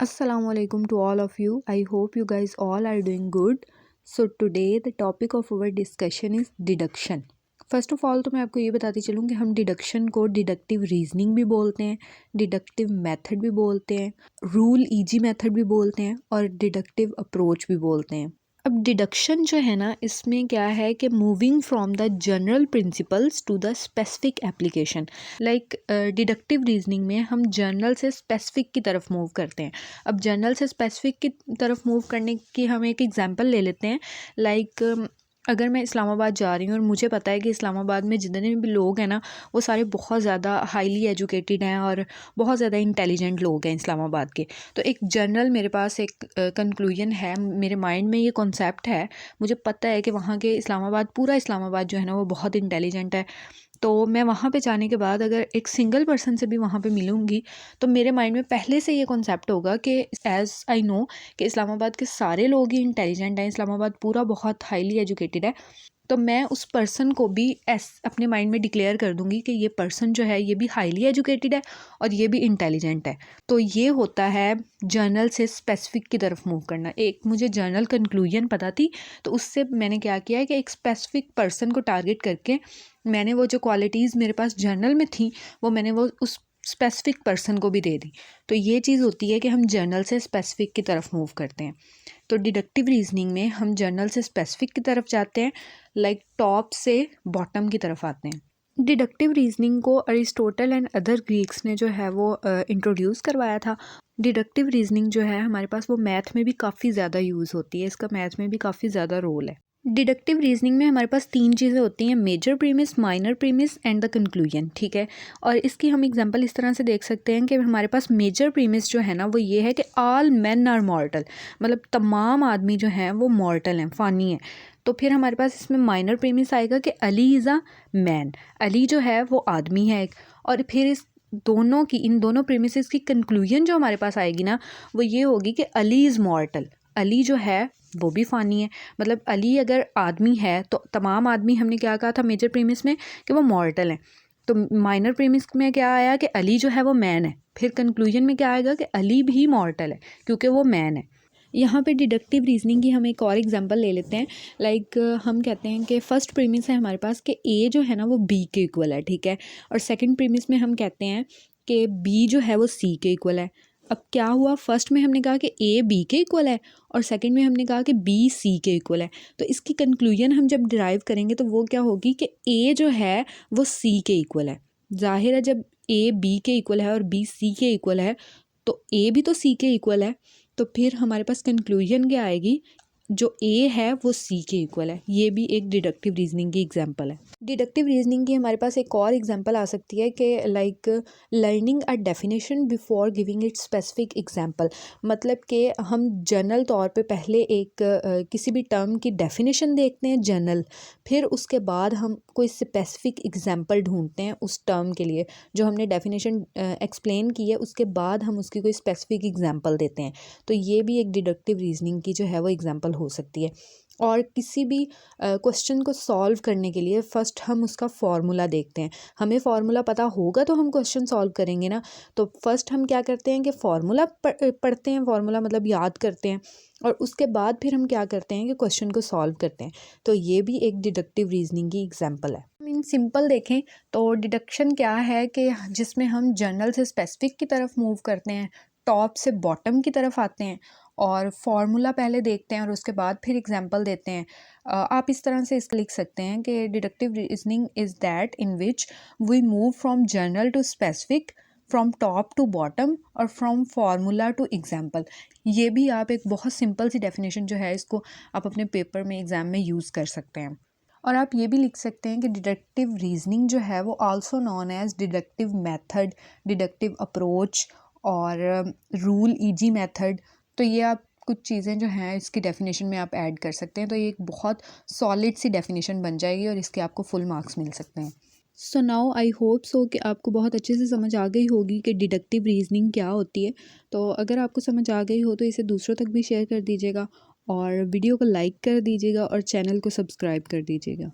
Assalamualaikum to all of you. I hope you guys all are doing good. So today the topic of our discussion is deduction. First of all तो मैं आपको ये बताती चलूँ कि हम deduction को डिडक्टिव रीजनिंग भी बोलते हैं, डिडक्टिव मेथड भी बोलते हैं, रूल ईजी मेथड भी बोलते हैं और डिडक्टिव अप्रोच भी बोलते हैं। अब डिडक्शन जो है ना, इसमें क्या है कि moving from the general principles to the specific application. Like deductive reasoning में हम जनरल से स्पेसिफिक की तरफ मूव करते हैं। अब जनरल से स्पेसिफिक की तरफ मूव करने की हम एक एग्जांपल ले लेते हैं। लाइक अगर मैं इस्लामाबाद जा रही हूँ और मुझे पता है कि इस्लामाबाद में जितने भी लोग हैं ना, वो सारे बहुत ज़्यादा हाईली एजुकेटेड हैं और बहुत ज़्यादा इंटेलिजेंट लोग हैं इस्लामाबाद के। तो एक जनरल मेरे पास एक कंक्लूजन है, मेरे माइंड में ये कॉन्सेप्ट है, मुझे पता है कि वहाँ के पूरा इस्लामाबाद जो है ना वो बहुत इंटेलिजेंट है। तो मैं वहाँ पे जाने के बाद अगर एक सिंगल पर्सन से भी वहाँ पे मिलूँगी तो मेरे माइंड में पहले से ये कॉन्सेप्ट होगा कि एज़ आई नो कि इस्लामाबाद के सारे लोग ही इंटेलिजेंट हैं, इस्लामाबाद पूरा बहुत हाईली एजुकेटेड है। तो मैं उस पर्सन को भी अपने माइंड में डिक्लेयर कर दूंगी कि ये पर्सन जो है ये भी हाईली एजुकेटेड है और ये भी इंटेलिजेंट है। तो ये होता है जर्नल से स्पेसिफिक की तरफ मूव करना। एक मुझे जर्नल कंक्लूजन पता थी, तो उससे मैंने क्या किया है कि एक स्पेसिफिक पर्सन को टारगेट करके मैंने वो जो क्वालिटीज़ मेरे पास जर्नल में थी वो मैंने वो उस स्पेसिफिक पर्सन को भी दे दी। तो ये चीज़ होती है कि हम जर्नल से स्पेसिफिक की तरफ मूव करते हैं। तो डिडक्टिव रीजनिंग में हम जर्नल से स्पेसिफिक की तरफ जाते हैं, लाइक टॉप से बॉटम की तरफ आते हैं। डिडक्टिव रीजनिंग को अरिस्टोटल एंड अदर ग्रीक्स ने जो है वो इंट्रोड्यूस करवाया था। डिडक्टिव रीजनिंग जो है हमारे पास वो मैथ में भी काफ़ी ज़्यादा यूज़ होती है, इसका मैथ में भी काफ़ी ज़्यादा रोल है। डिडक्टिव रीजनिंग में हमारे पास 3 चीज़ें होती हैं, major premise, minor premise and the conclusion. ठीक है, और इसकी हम एग्जांपल इस तरह से देख सकते हैं कि हमारे पास मेजर प्रीमिस जो है ना वो ये है कि ऑल मेन आर मॉर्टल, मतलब तमाम आदमी जो हैं वो मॉर्टल हैं, फ़ानी हैं। तो फिर हमारे पास इसमें माइनर प्रीमिस आएगा कि Ali is a man, Ali जो है वो आदमी है एक। और फिर इन दोनों प्रीमिसेस की कंक्लूजन जो हमारे पास आएगी ना वो ये होगी कि अली इज़ मॉर्टल, अली जो है वो भी फ़ानी है। मतलब अली अगर आदमी है तो तमाम आदमी, हमने क्या कहा था मेजर प्रीमिस में कि वो मॉर्टल हैं। तो माइनर प्रीमिस में क्या आया कि अली जो है वो मैन है। फिर कंक्लूजन में क्या आएगा कि अली भी मॉर्टल है क्योंकि वो मैन है। यहाँ पे डिडक्टिव रीजनिंग की हम एक और एग्जांपल ले लेते हैं। लाइक हम कहते हैं कि फर्स्ट प्रीमिस है हमारे पास कि ए जो है ना वो बी के इक्वल है, ठीक है। और सेकंड प्रीमिस में हम कहते हैं कि बी जो है वो सी के इक्वल है। अब क्या हुआ, फर्स्ट में हमने कहा कि ए बी के इक्वल है और सेकंड में हमने कहा कि बी सी के इक्वल है। तो इसकी कंक्लूजन हम जब डिराइव करेंगे तो वो क्या होगी कि ए जो है वो सी के इक्वल है। जाहिर है जब ए बी के इक्वल है और बी सी के इक्वल है तो ए भी तो सी के इक्वल है। तो फिर हमारे पास कंक्लूजन क्या आएगी, जो ए है वो सी के इक्वल है। ये भी एक डिडक्टिव रीजनिंग की एग्जांपल है। डिडक्टिव रीजनिंग की हमारे पास एक और एग्जांपल आ सकती है कि like learning a definition before giving it specific example. मतलब कि हम जनरल तौर पे पहले एक किसी भी टर्म की डेफिनेशन देखते हैं जनरल, फिर उसके बाद हम कोई स्पेसिफिक एग्जांपल ढूंढते हैं उस टर्म के लिए। जो हमने डेफिनेशन एक्सप्लेन की है उसके बाद हम उसकी कोई स्पेसिफिक एग्जांपल देते हैं। तो ये भी एक डिडक्टिव रीजनिंग की जो है वो एग्जांपल हो सकती है। और किसी भी क्वेश्चन को सॉल्व करने के लिए फ़र्स्ट हम उसका फार्मूला देखते हैं। हमें फार्मूला पता होगा तो हम क्वेश्चन सॉल्व करेंगे ना। तो फर्स्ट हम क्या करते हैं कि फार्मूला पढ़ते हैं, फार्मूला मतलब याद करते हैं, और उसके बाद फिर हम क्या करते हैं कि क्वेश्चन को सॉल्व करते हैं। तो ये भी एक डिडक्टिव रीजनिंग की एग्जांपल है। मीन सिंपल देखें तो डिडक्शन क्या है कि जिसमें हम जनरल से स्पेसिफिक की तरफ मूव करते हैं, टॉप से बॉटम की तरफ आते हैं और फार्मूला पहले देखते हैं और उसके बाद फिर एग्जांपल देते हैं। आप इस तरह से इसको लिख सकते हैं कि deductive reasoning is that in which we move from general to specific, from top to bottom और फ्रॉम फार्मूला टू एग्जांपल। ये भी आप एक बहुत सिंपल सी डेफिनेशन जो है इसको आप अपने पेपर में एग्ज़ाम में यूज़ कर सकते हैं। और आप ये भी लिख सकते हैं कि डिडक्टिव रीजनिंग जो है वो also known as deductive method, deductive approach और रूल ईजी मेथड। तो ये आप कुछ चीज़ें जो हैं इसकी डेफिनेशन में आप ऐड कर सकते हैं। तो ये एक बहुत सॉलिड सी डेफिनेशन बन जाएगी और इसके आपको फुल मार्क्स मिल सकते हैं। So now I hope so कि आपको बहुत अच्छे से समझ आ गई होगी कि डिडक्टिव रीजनिंग क्या होती है। तो अगर आपको समझ आ गई हो तो इसे दूसरों तक भी शेयर कर दीजिएगा और वीडियो को लाइक कर दीजिएगा और चैनल को सब्सक्राइब कर दीजिएगा।